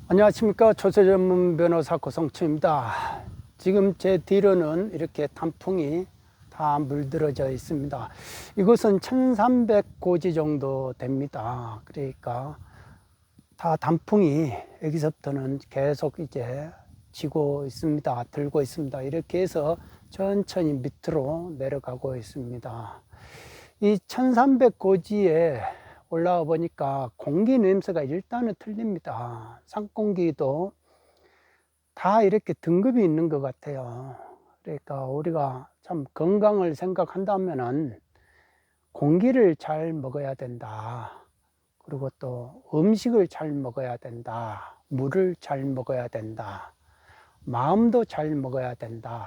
안녕하십니까. 조세 전문 변호사 고성춘입니다. 지금 제 뒤로는 이렇게 단풍이 다 물들어져 있습니다. 이곳은 1300고지 정도 됩니다. 그러니까 다 단풍이 여기서부터는 계속 이제 지고 있습니다. 들고 있습니다. 이렇게 해서 천천히 밑으로 내려가고 있습니다. 이 1300고지에 올라와 보니까 공기 냄새가 일단은 틀립니다. 산공기도 다 이렇게 등급이 있는 것 같아요. 그러니까 우리가 참 건강을 생각한다면은 공기를 잘 먹어야 된다. 그리고 또 음식을 잘 먹어야 된다. 물을 잘 먹어야 된다. 마음도 잘 먹어야 된다.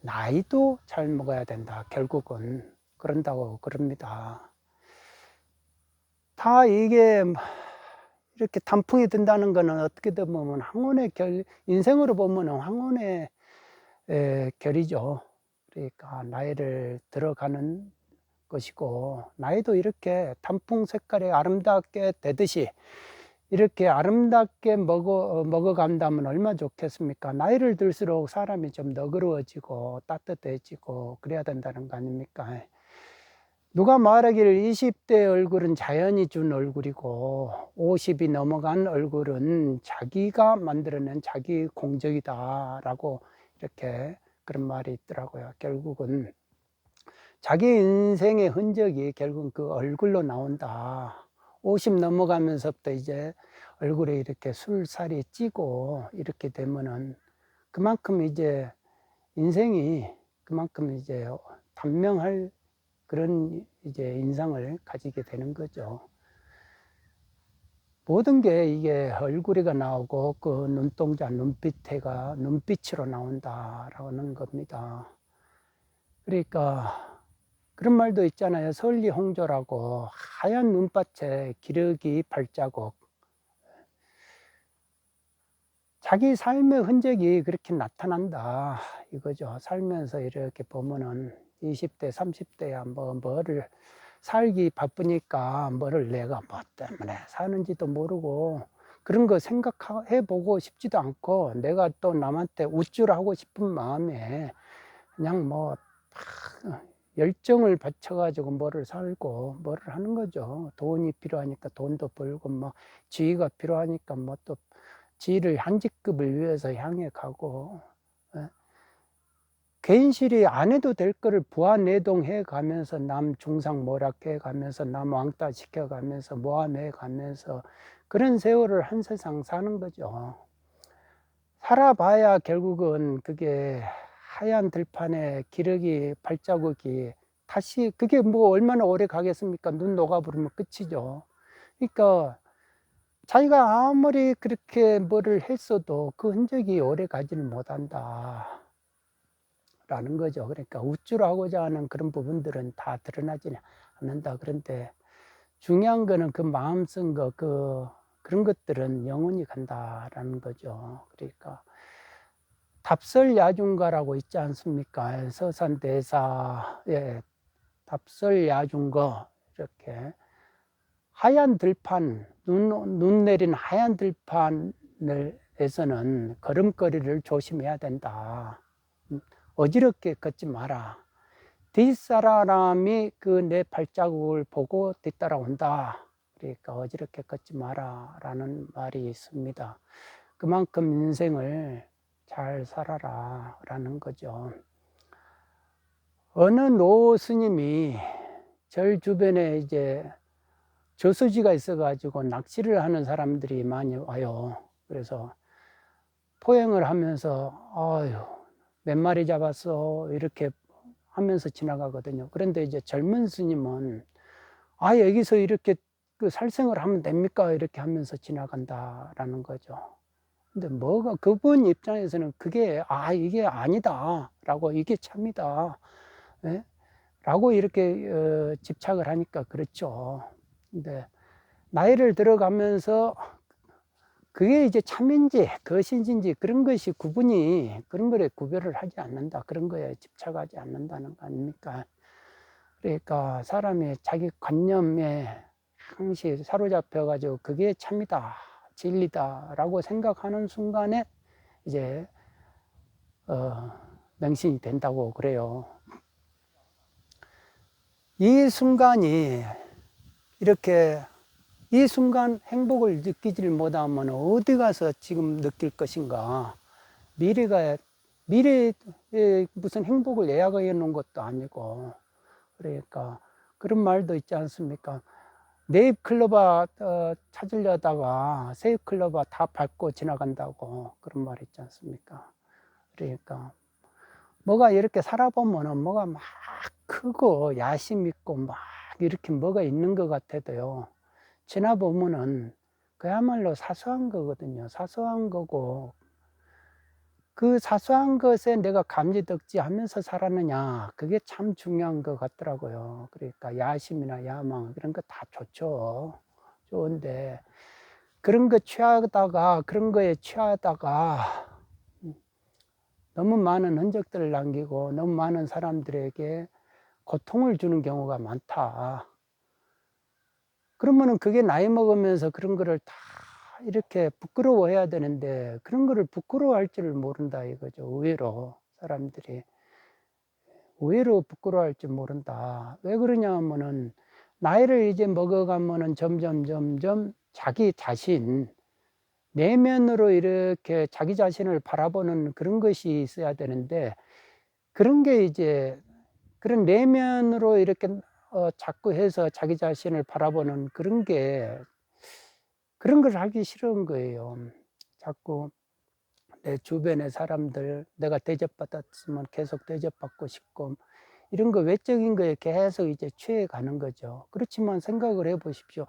나이도 잘 먹어야 된다. 결국은 그런다고 그럽니다. 다 이게 이렇게 단풍이 든다는 것은 어떻게 보면 황혼의 결, 인생으로 보면 황혼의 결이죠. 그러니까 나이를 들어가는 것이고, 나이도 이렇게 단풍 색깔이 아름답게 되듯이 이렇게 아름답게 먹어간다면 얼마나 좋겠습니까? 나이를 들수록 사람이 좀 너그러워지고 따뜻해지고 그래야 된다는 거 아닙니까? 누가 말하기를 20대 얼굴은 자연이 준 얼굴이고 50이 넘어간 얼굴은 자기가 만들어낸 자기 공적이다 라고 이렇게 그런 말이 있더라고요. 결국은 자기 인생의 흔적이 결국은 그 얼굴로 나온다. 50 넘어가면서부터 이제 얼굴에 이렇게 술살이 찌고 이렇게 되면은 그만큼 이제 인생이 그만큼 이제 단명할 그런 이제 인상을 가지게 되는 거죠. 모든 게 이게 얼굴이가 나오고 그 눈동자, 눈빛에가 눈빛으로 나온다라는 겁니다. 그러니까 그런 말도 있잖아요. 설리홍조라고 하얀 눈밭에 기러기 발자국. 자기 삶의 흔적이 그렇게 나타난다 이거죠. 살면서 이렇게 보면은 20대, 30대야 뭐를 살기 바쁘니까 뭐를 내가 뭐 때문에 사는지도 모르고 그런 거 생각해 보고 싶지도 않고 내가 또 남한테 우쭐하고 싶은 마음에 그냥 뭐 열정을 바쳐가지고 뭐를 살고 뭐를 하는 거죠. 돈이 필요하니까 돈도 벌고 뭐 지위가 필요하니까 뭐 또 지위를 한 직급을 위해서 향해 가고 개인실이 안 해도 될 거를 부하내동해 가면서 남 중상모략해 가면서 남 왕따 시켜 가면서 모함해 가면서 그런 세월을 한 세상 사는 거죠. 살아봐야 결국은 그게 하얀 들판에 기러기 발자국이 다시 그게 뭐 얼마나 오래 가겠습니까? 눈 녹아버리면 끝이죠. 그러니까 자기가 아무리 그렇게 뭐를 했어도 그 흔적이 오래 가지는 못한다. 라는 거죠. 그러니까 우쭐하고자 하는 그런 부분들은 다 드러나지는 않는다. 그런데 중요한 거는 그 마음 쓴 거, 그런 것들은 영원히 간다라는 거죠. 그러니까 답설야중가라고 있지 않습니까? 서산대사에 답설야중거 이렇게 하얀 들판, 눈 내린 하얀 들판에서는 걸음걸이를 조심해야 된다. 어지럽게 걷지 마라. 뒷사람이 그 내 발자국을 보고 뒤따라온다. 그러니까 어지럽게 걷지 마라 라는 말이 있습니다. 그만큼 인생을 잘 살아라 라는 거죠. 어느 노 스님이 절 주변에 이제 저수지가 있어가지고 낚시를 하는 사람들이 많이 와요. 그래서 포행을 하면서 아유 몇 마리 잡았어 이렇게 하면서 지나가거든요. 그런데 이제 젊은 스님은 여기서 이렇게 그 살생을 하면 됩니까? 이렇게 하면서 지나간다라는 거죠. 근데 뭐가 그분 입장에서는 그게 이게 아니다 라고 이게 참이다 예? 라고 이렇게 집착을 하니까 그렇죠. 근데 나이를 들어가면서 그게 이제 참인지 거짓인지 그런 것이 그런 거에 구별을 하지 않는다. 그런 거에 집착하지 않는다는 거 아닙니까? 그러니까 사람이 자기 관념에 항시 사로잡혀가지고 그게 참이다. 진리다라고 생각하는 순간에 이제 맹신이 된다고 그래요. 이 순간이 이렇게 이 순간 행복을 느끼질 못하면 어디 가서 지금 느낄 것인가. 미래에 무슨 행복을 예약해 놓은 것도 아니고, 그러니까 그런 말도 있지 않습니까? 네잎클로버 찾으려다가 세잎클로버 다 밟고 지나간다고 그런 말 있지 않습니까? 그러니까 뭐가 이렇게 살아보면은 뭐가 막 크고 야심 있고 막 이렇게 뭐가 있는 것 같아도요, 지나보면은 그야말로 사소한 거거든요. 사소한 거고, 그 사소한 것에 내가 감지덕지 하면서 살았느냐, 그게 참 중요한 것 같더라고요. 그러니까 야심이나 야망 이런 거 다 좋죠. 좋은데 그런 거에 취하다가 너무 많은 흔적들을 남기고 너무 많은 사람들에게 고통을 주는 경우가 많다. 그러면은 그게 나이 먹으면서 그런 거를 다 이렇게 부끄러워해야 되는데 그런 거를 부끄러워할 줄을 모른다 이거죠. 의외로 부끄러워할 줄 모른다. 왜 그러냐 하면은 나이를 이제 먹어가면은 점점 자기 자신, 내면으로 이렇게 자기 자신을 바라보는 그런 것이 있어야 되는데, 그런 게 이제 그런 내면으로 이렇게 자꾸 해서 자기 자신을 바라보는 그런 걸 하기 싫은 거예요. 자꾸 내 주변의 사람들, 내가 대접받았으면 계속 대접받고 싶고, 이런 거 외적인 거에 계속 이제 취해 가는 거죠. 그렇지만 생각을 해 보십시오.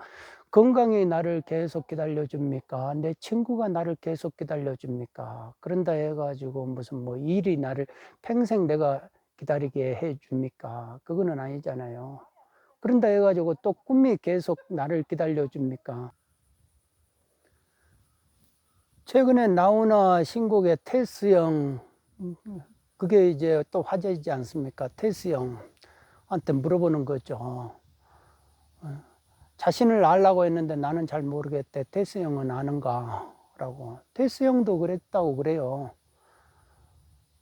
건강이 나를 계속 기다려 줍니까? 내 친구가 나를 계속 기다려 줍니까? 그런다 해가지고 무슨 뭐 일이 나를 평생 내가 기다리게 해 줍니까? 그거는 아니잖아요. 그런다 해가지고 또 꿈이 계속 나를 기다려 줍니까? 최근에 나훈아 신곡의 테스 형, 그게 이제 또 화제이지 않습니까? 테스 형한테 물어보는 거죠. 자신을 알라고 했는데 나는 잘 모르겠대. 테스 형은 아는가? 라고. 테스 형도 그랬다고 그래요.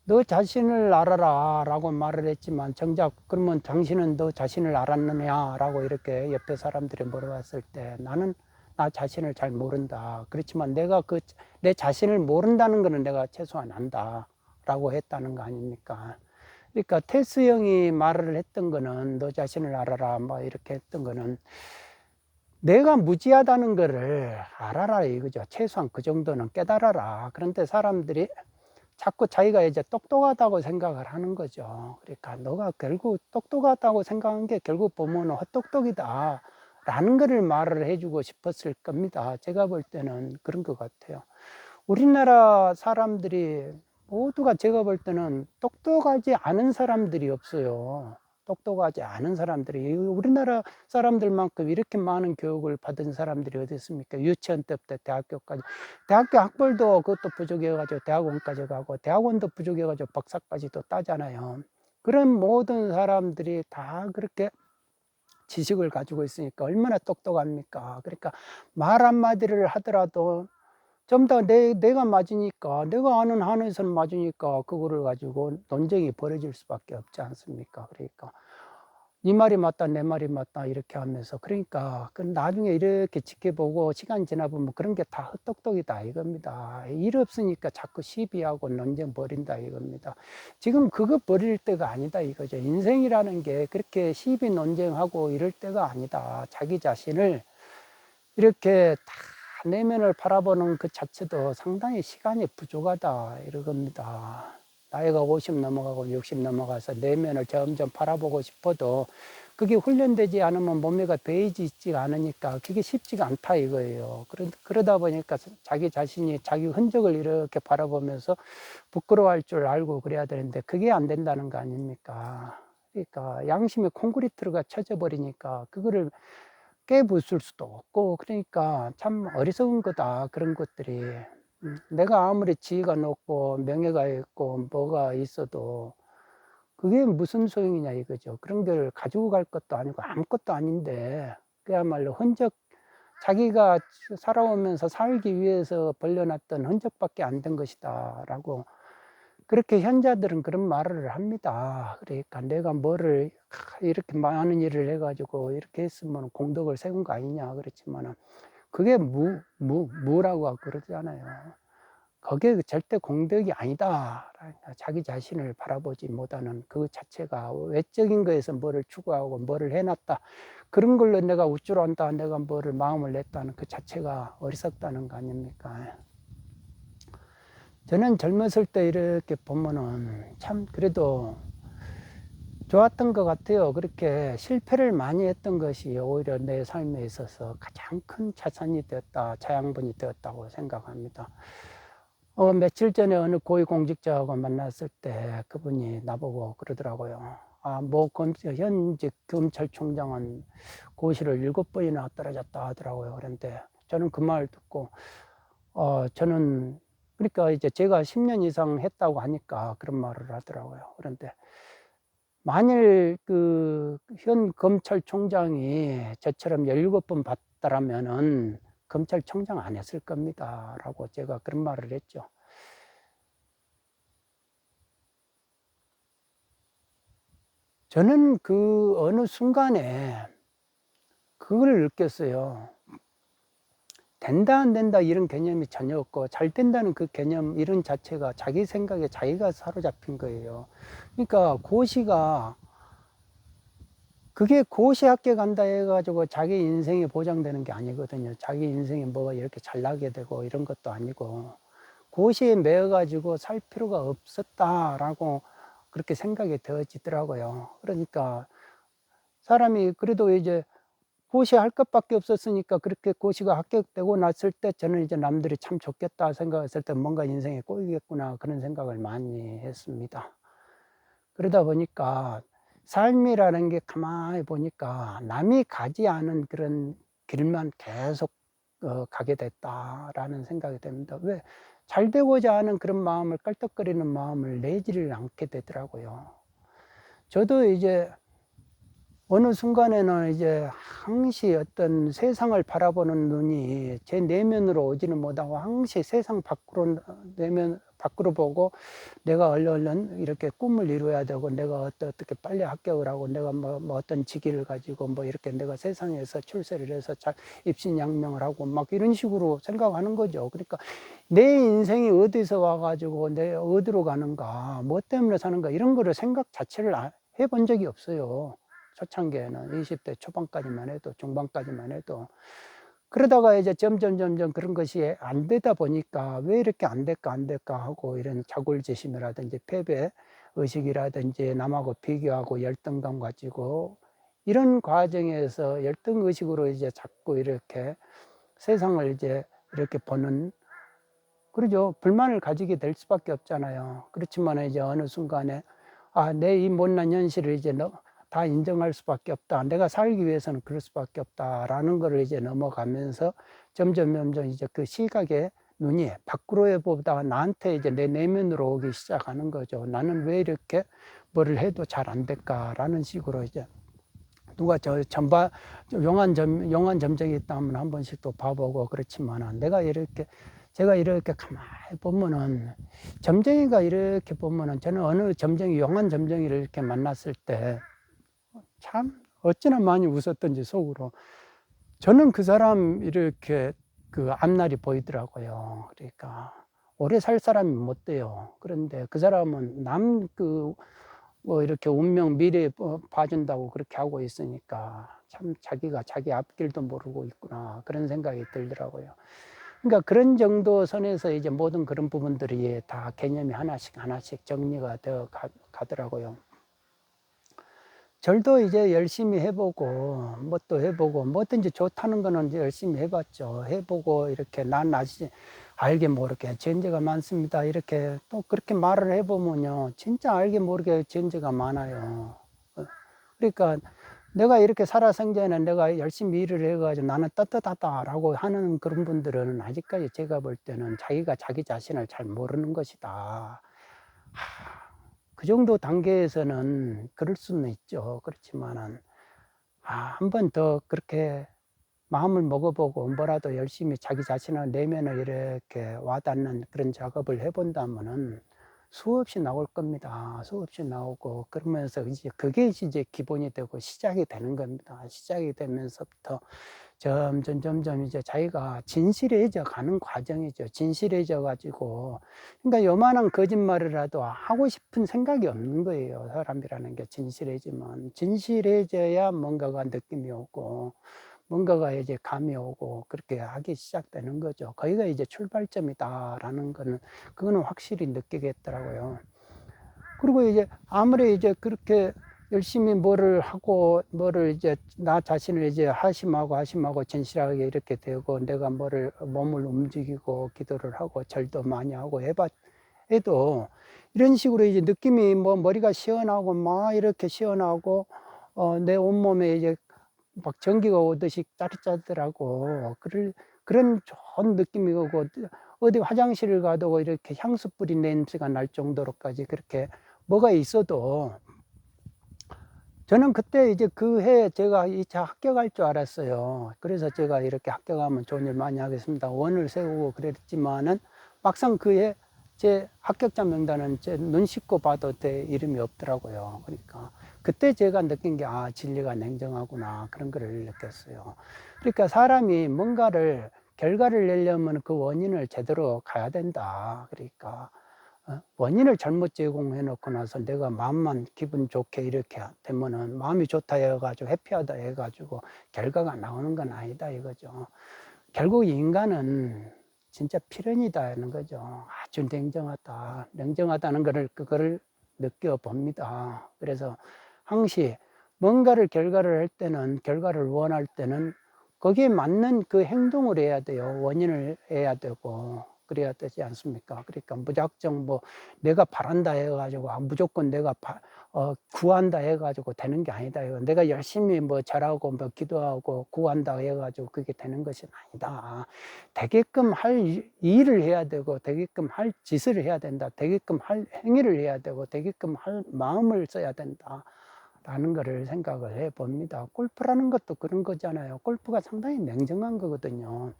너 자신을 알아라 라고 말을 했지만 정작 그러면 당신은 너 자신을 알았느냐 라고 이렇게 옆에 사람들이 물어봤을 때 나는 나 자신을 잘 모른다. 그렇지만 내가 내 자신을 모른다는 거는 내가 최소한 안다 라고 했다는 거 아닙니까? 그러니까 테스 형이 말을 했던 거는 너 자신을 알아라 뭐 이렇게 했던 거는 내가 무지하다는 거를 알아라 이거죠. 최소한 그 정도는 깨달아라. 그런데 사람들이 자꾸 자기가 이제 똑똑하다고 생각을 하는 거죠. 그러니까 너가 결국 똑똑하다고 생각한 게 결국 보면 헛똑똑이다 라는 거를 말을 해주고 싶었을 겁니다. 제가 볼 때는 그런 것 같아요. 우리나라 사람들이 모두가 제가 볼 때는 똑똑하지 않은 사람들이 없어요. 똑똑하지 않은 사람들이, 우리나라 사람들만큼 이렇게 많은 교육을 받은 사람들이 어디 있습니까? 유치원 때부터 대학교까지. 대학교 학벌도 그것도 부족해가지고 대학원까지 가고, 대학원도 부족해가지고 박사까지도 따잖아요. 그런 모든 사람들이 다 그렇게 지식을 가지고 있으니까 얼마나 똑똑합니까? 그러니까 말 한마디를 하더라도 좀 더 내가 맞으니까, 내가 아는 한에서는 맞으니까 그거를 가지고 논쟁이 벌어질 수밖에 없지 않습니까? 그러니까 네 말이 맞다, 내 말이 맞다 이렇게 하면서, 그러니까 그 나중에 이렇게 지켜보고 시간 지나보면 그런 게 다 헛똑똑이다 이겁니다. 일 없으니까 자꾸 시비하고 논쟁 벌인다 이겁니다. 지금 그거 벌일 때가 아니다 이거죠. 인생이라는 게 그렇게 시비 논쟁하고 이럴 때가 아니다. 자기 자신을 이렇게 다 내면을 바라보는 그 자체도 상당히 시간이 부족하다 이러겁니다. 나이가 50 넘어가고 60 넘어가서 내면을 점점 바라보고 싶어도 그게 훈련되지 않으면 몸매가 배이지가 않으니까 그게 쉽지가 않다 이거예요. 그러다 보니까 자기 자신이 자기 흔적을 이렇게 바라보면서 부끄러워할 줄 알고 그래야 되는데 그게 안 된다는 거 아닙니까? 그러니까 양심에 콘크리트가 쳐져 버리니까 그거를 깨부술 수도 없고, 그러니까 참 어리석은 거다 그런 것들이. 내가 아무리 지위가 높고 명예가 있고 뭐가 있어도 그게 무슨 소용이냐 이거죠. 그런 걸 가지고 갈 것도 아니고 아무것도 아닌데 그야말로 흔적, 자기가 살아오면서 살기 위해서 벌려놨던 흔적밖에 안 된 것이다 라고 그렇게 현자들은 그런 말을 합니다. 그러니까 내가 뭐를 이렇게 많은 일을 해가지고 이렇게 했으면 공덕을 세운 거 아니냐 그렇지만은 그게 무라고 그러잖아요. 그게 절대 공덕이 아니다. 자기 자신을 바라보지 못하는 그 자체가 외적인 거에서 뭐를 추구하고 뭐를 해놨다. 그런 걸로 내가 우쭐한다. 내가 뭐를 마음을 냈다는 그 자체가 어리석다는 거 아닙니까? 저는 젊었을 때 이렇게 보면은 참 그래도 좋았던 것 같아요. 그렇게 실패를 많이 했던 것이 오히려 내 삶에 있어서 가장 큰 자산이 되었다, 자양분이 되었다고 생각합니다. 며칠 전에 어느 고위공직자하고 만났을 때 그분이 나보고 그러더라고요. 현직 검찰총장은 고시를 7번이나 떨어졌다 하더라고요. 그런데 저는 그 말 듣고, 저는, 그러니까 이제 제가 10년 이상 했다고 하니까 그런 말을 하더라고요. 그런데 만일 현 검찰총장이 저처럼 17번 봤다라면은 검찰총장 안 했을 겁니다. 라고 제가 그런 말을 했죠. 저는 그 어느 순간에 그걸 느꼈어요. 된다, 안 된다, 이런 개념이 전혀 없고, 잘 된다는 그 개념, 이런 자체가 자기 생각에 자기가 사로잡힌 거예요. 그러니까 고시가 그게 고시 학교 간다 해가지고 자기 인생이 보장되는 게 아니거든요. 자기 인생이 뭐가 이렇게 잘나게 되고 이런 것도 아니고 고시에 매여가지고 살 필요가 없었다라고 그렇게 생각이 되어지더라고요. 그러니까 사람이 그래도 이제 고시할 것밖에 없었으니까 그렇게 고시가 합격되고 났을 때 저는 이제 남들이 참 좋겠다 생각했을 때 뭔가 인생에 꼬이겠구나 그런 생각을 많이 했습니다. 그러다 보니까 삶이라는 게 가만히 보니까 남이 가지 않은 그런 길만 계속 가게 됐다라는 생각이 듭니다. 왜? 잘 되고자 하는 그런 마음을 깔떡거리는 마음을 내지를 않게 되더라고요. 저도 이제 어느 순간에는 이제 항시 어떤 세상을 바라보는 눈이 제 내면으로 오지는 못하고 항시 세상 밖으로 내면 밖으로 보고 내가 얼른 이렇게 꿈을 이루어야 되고 내가 어떻게 빨리 합격을 하고 내가 뭐 어떤 직위를 가지고 뭐 이렇게 내가 세상에서 출세를 해서 잘 입신양명을 하고 막 이런 식으로 생각하는 거죠. 그러니까 내 인생이 어디서 와가지고 내 어디로 가는가, 뭐 때문에 사는가 이런 거를 생각 자체를 해본 적이 없어요. 초창기에는 20대 초반까지만 해도 중반까지만 해도 그러다가 이제 점점 그런 것이 안 되다 보니까 왜 이렇게 안 될까 하고 이런 자골제심이라든지 패배 의식이라든지 남하고 비교하고 열등감 가지고 이런 과정에서 열등 의식으로 이제 자꾸 이렇게 세상을 이제 이렇게 보는 그러죠. 불만을 가지게 될 수밖에 없잖아요. 그렇지만 이제 어느 순간에 내 이 못난 현실을 이제 다 인정할 수밖에 없다. 내가 살기 위해서는 그럴 수밖에 없다라는 거를 이제 넘어가면서 점점 이제 그 시각의 눈이 밖으로 보다 나한테 이제 내 내면으로 오기 시작하는 거죠. 나는 왜 이렇게 뭐를 해도 잘 안 될까라는 식으로 이제 누가 용한 점정이 있다면 한 번씩 또 봐보고 그렇지만 제가 이렇게 가만히 보면은 점쟁이가 이렇게 보면은 저는 어느 점쟁이 용한 점쟁이를 이렇게 만났을 때 참 어찌나 많이 웃었던지 속으로 저는 그 사람 이렇게 그 앞날이 보이더라고요. 그러니까 오래 살 사람이 못 돼요. 그런데 그 사람은 뭐 이렇게 운명 미래 봐준다고 그렇게 하고 있으니까 참 자기가 자기 앞길도 모르고 있구나 그런 생각이 들더라고요. 그러니까 그런 정도 선에서 이제 모든 그런 부분들이 다 개념이 하나씩 정리가 되어 가더라고요. 절도 이제 열심히 해보고, 뭣도 해보고, 뭐든지 좋다는 거는 이제 열심히 해봤죠. 해보고, 이렇게 난 아직 알게 모르게 전제가 많습니다. 이렇게 또 그렇게 말을 해보면요. 진짜 알게 모르게 전제가 많아요. 그러니까 내가 이렇게 살아생전에 내가 열심히 일을 해가지고 나는 떳떳하다라고 하는 그런 분들은 아직까지 제가 볼 때는 자기가 자기 자신을 잘 모르는 것이다. 그 정도 단계에서는 그럴 수는 있죠. 그렇지만은, 한 번 더 그렇게 마음을 먹어보고 뭐라도 열심히 자기 자신의 내면을 이렇게 와닿는 그런 작업을 해본다면은 수없이 나올 겁니다. 수없이 나오고, 그러면서 이제 그게 이제 기본이 되고 시작이 되는 겁니다. 시작이 되면서부터 점점 이제 자기가 진실해져 가는 과정이죠. 진실해져 가지고, 그러니까 요만한 거짓말이라도 하고 싶은 생각이 없는 거예요. 사람이라는 게 진실해지면. 진실해져야 뭔가가 느낌이 오고, 뭔가가 이제 감이 오고, 그렇게 하기 시작되는 거죠. 거기가 이제 출발점이다라는 거는, 그거는 확실히 느끼겠더라고요. 그리고 이제 아무리 이제 그렇게 열심히 뭐를 하고, 뭐를 이제 나 자신을 이제 하심하고 진실하게 이렇게 되고, 내가 뭐를 몸을 움직이고 기도를 하고 절도 많이 하고 해도 이런 식으로 이제 느낌이 뭐 머리가 시원하고 막 이렇게 시원하고, 내 온몸에 이제 막 전기가 오듯이 짜릿짜릿하고, 그런 좋은 느낌이 오고, 어디 화장실을 가도 이렇게 향수 뿌린 냄새가 날 정도로까지 그렇게 뭐가 있어도, 저는 그때 이제 그 해 제가 2차 합격할 줄 알았어요. 그래서 제가 이렇게 합격하면 좋은 일 많이 하겠습니다 원을 세우고 그랬지만은, 막상 그 해 제 합격자 명단은 제 눈 씻고 봐도 제 이름이 없더라고요. 그러니까 그때 제가 느낀 게, 아, 진리가 냉정하구나, 그런 거를 느꼈어요. 그러니까 사람이 뭔가를 결과를 내려면 그 원인을 제대로 가야 된다. 그러니까 원인을 잘못 제공해 놓고 나서 내가 마음만 기분 좋게 이렇게 되면은, 마음이 좋다 해가지고 해피하다 해가지고 결과가 나오는 건 아니다 이거죠. 결국 인간은 진짜 필연이다는 거죠. 아주 냉정하다는 거를, 그거를 느껴봅니다. 그래서 항시 뭔가를 결과를 할 때는, 결과를 원할 때는 거기에 맞는 그 행동을 해야 돼요. 원인을 해야 되고 그래야 되지 않습니까? 그러니까 무작정 뭐 내가 바란다 해가지고, 무조건 내가 구한다 해가지고 되는 게 아니다. 내가 열심히 뭐 잘하고 뭐 기도하고 구한다 해가지고 그게 되는 것이 아니다. 되게끔 할 일을 해야 되고, 되게끔 할 짓을 해야 된다. 되게끔 할 행위를 해야 되고, 되게끔 할 마음을 써야 된다. 라는 거를 생각을 해 봅니다. 골프라는 것도 그런 거잖아요. 골프가 상당히 냉정한 거거든요.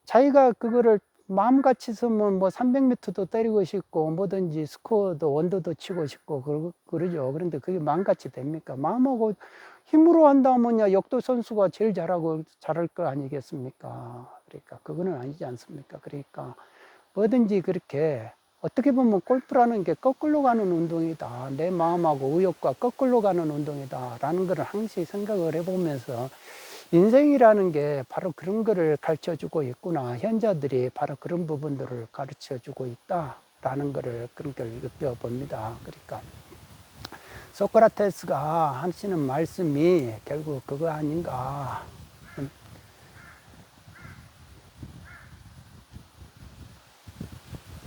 자기가 그거를 마음같이 쓰면 뭐 300m도 때리고 싶고, 뭐든지 스코어도 원도도 치고 싶고 그러죠. 그런데 그게 마음같이 됩니까? 마음하고 힘으로 한다면야 역도 선수가 제일 잘할 거 아니겠습니까? 그러니까 그거는 아니지 않습니까? 그러니까 뭐든지 그렇게, 어떻게 보면 골프라는 게 거꾸로 가는 운동이다. 내 마음하고 의욕과 거꾸로 가는 운동이다. 라는 걸 항상 생각을 해보면서, 인생이라는 게 바로 그런 거를 가르쳐 주고 있구나. 현자들이 바로 그런 부분들을 가르쳐 주고 있다라는 거를, 그런 걸 느껴봅니다. 그러니까 소크라테스가 하시는 말씀이 결국 그거 아닌가.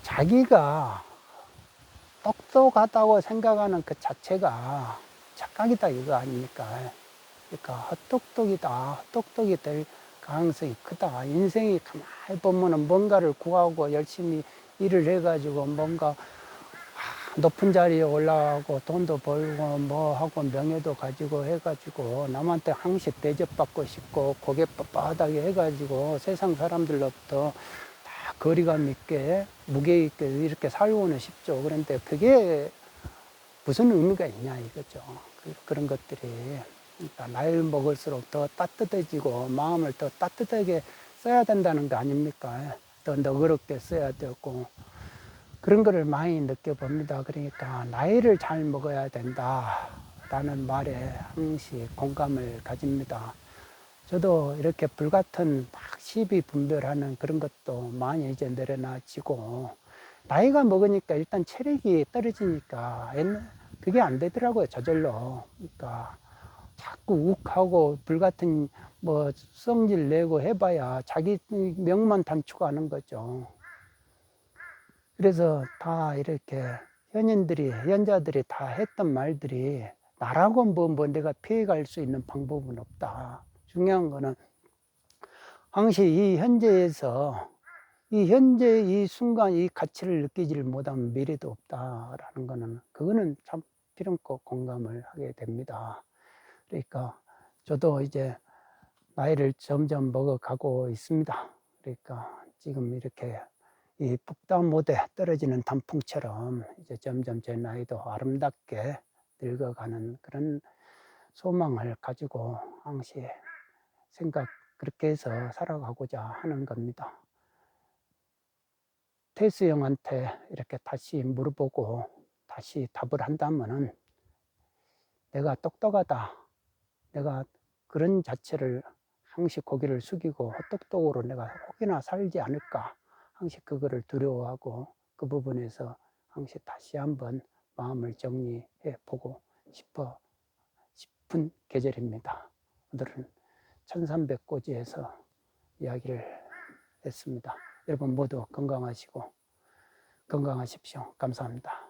자기가 똑똑하다고 생각하는 그 자체가 착각이다 이거 아닙니까? 그러니까 헛똑똑이 될 가능성이 크다. 인생이 가만히 보면은 뭔가를 구하고 열심히 일을 해가지고 뭔가 높은 자리에 올라가고 돈도 벌고 뭐 하고 명예도 가지고 해가지고 남한테 항시 대접받고 싶고 고개 빳빳하게 해가지고 세상 사람들로부터 다 거리감 있게 무게 있게 이렇게 살고는 싶죠. 그런데 그게 무슨 의미가 있냐 이거죠. 그런 것들이. 그러니까 나이를 먹을수록 더 따뜻해지고 마음을 더 따뜻하게 써야 된다는 거 아닙니까? 더 너그럽게 써야 되고, 그런 거를 많이 느껴봅니다. 그러니까 나이를 잘 먹어야 된다라는 말에 항시 공감을 가집니다. 저도 이렇게 불같은 막 시비 분별하는 그런 것도 많이 이제 내려놔지고, 나이가 먹으니까 일단 체력이 떨어지니까 그게 안 되더라고요, 저절로. 그러니까 자꾸 욱하고 불같은 뭐 성질 내고 해봐야 자기 명만 단축하는 거죠. 그래서 다 이렇게 현자들이 다 했던 말들이, 나라고 뭐 내가 피해갈 수 있는 방법은 없다. 중요한 거는 항시 이 현재에서, 이 현재 이 순간 이 가치를 느끼지를 못하면 미래도 없다라는 거는, 그거는 참 필연껏 공감을 하게 됩니다. 그러니까 저도 이제 나이를 점점 먹어가고 있습니다. 그러니까 지금 이렇게 이 북다못에 떨어지는 단풍처럼 이제 점점 제 나이도 아름답게 늙어가는 그런 소망을 가지고 항시 그렇게 해서 살아가고자 하는 겁니다. 태수 형한테 이렇게 다시 물어보고 다시 답을 한다면은 내가 똑똑하다. 내가 그런 자체를 항시 고개를 숙이고 헛똑똑으로 내가 혹이나 살지 않을까. 항시 그거를 두려워하고 그 부분에서 항시 다시 한번 마음을 정리해 보고 싶은 계절입니다. 오늘은 1300고지에서 이야기를 했습니다. 여러분 모두 건강하시고 건강하십시오. 감사합니다.